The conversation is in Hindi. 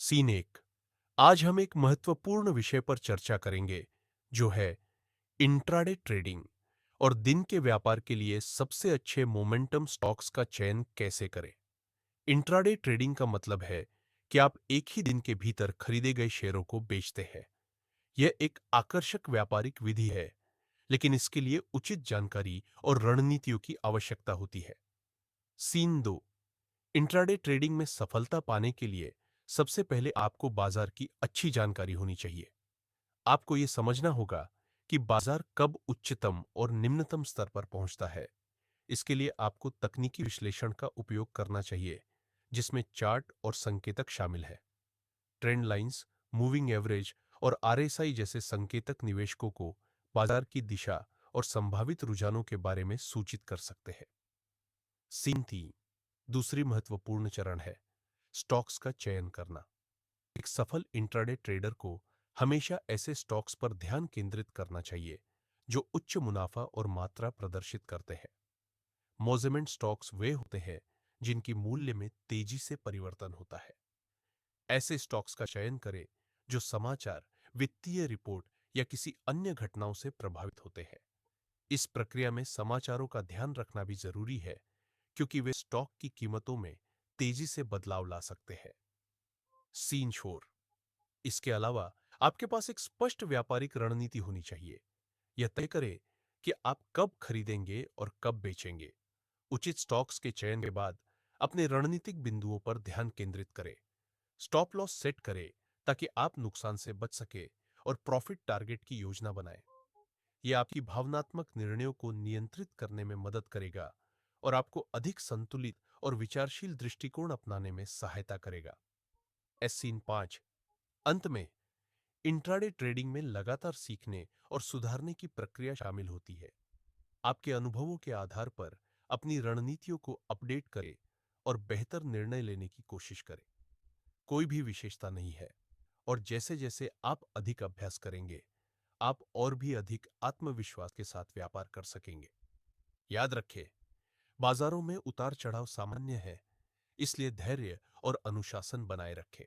सीन एक। आज हम एक महत्वपूर्ण विषय पर चर्चा करेंगे जो है इंट्राडे ट्रेडिंग और दिन के व्यापार के लिए सबसे अच्छे मोमेंटम स्टॉक्स का चयन कैसे करें। इंट्राडे ट्रेडिंग का मतलब है कि आप एक ही दिन के भीतर खरीदे गए शेयरों को बेचते हैं। यह एक आकर्षक व्यापारिक विधि है, लेकिन इसके लिए उचित जानकारी और रणनीतियों की आवश्यकता होती है। सीन दो। इंट्राडे ट्रेडिंग में सफलता पाने के लिए सबसे पहले आपको बाजार की अच्छी जानकारी होनी चाहिए। आपको यह समझना होगा कि बाजार कब उच्चतम और निम्नतम स्तर पर पहुंचता है। इसके लिए आपको तकनीकी विश्लेषण का उपयोग करना चाहिए, जिसमें चार्ट और संकेतक शामिल है। ट्रेंड लाइंस, मूविंग एवरेज और आरएसआई जैसे संकेतक निवेशकों को बाजार की दिशा और संभावित रुझानों के बारे में सूचित कर सकते हैं। सीन तीन। दूसरी महत्वपूर्ण चरण है स्टॉक्स का चयन करना। एक सफल इंट्राडे ट्रेडर को हमेशा ऐसे स्टॉक्स पर ध्यान केंद्रित करना चाहिए जो उच्च मुनाफा और मात्रा प्रदर्शित करते हैं। मोजेमेंट स्टॉक्स वे होते हैं जिनकी मूल्य में तेजी से परिवर्तन होता है। ऐसे स्टॉक्स का चयन करें जो समाचार, वित्तीय रिपोर्ट या किसी अन्य घटनाओं से प्रभावित होते हैं। इस प्रक्रिया में समाचारों का ध्यान रखना भी जरूरी है, क्योंकि वे स्टॉक की कीमतों में तेजी से बदलाव ला सकते हैं। सीन छोर। इसके अलावा आपके पास एक स्पष्ट व्यापारिक रणनीति होनी चाहिए। यह तय करे कि आप कब खरीदेंगे और कब बेचेंगे। उचित स्टॉक्स के चयन के बाद अपने रणनीतिक बिंदुओं पर ध्यान केंद्रित करें। स्टॉप लॉस सेट करें ताकि आप नुकसान से बच सके और प्रॉफिट टारगेट की योजना बनाएं। यह आपकी भावनात्मक निर्णयों को नियंत्रित करने में मदद करेगा और आपको अधिक संतुलित और विचारशील दृष्टिकोण अपनाने में सहायता करेगा। सीन पांच। अंत में, इंट्राडे ट्रेडिंग में लगातार सीखने और सुधारने की प्रक्रिया शामिल होती है। आपके अनुभवों के आधार पर अपनी रणनीतियों को अपडेट करें और बेहतर निर्णय लेने की कोशिश करें। कोई भी विशेषता नहीं है, और जैसे जैसे आप अधिक अभ्यास करेंगे, आप और भी अधिक आत्मविश्वास के साथ व्यापार कर सकेंगे। याद रखें, बाजारों में उतार चढ़ाव सामान्य है, इसलिए धैर्य और अनुशासन बनाए रखें।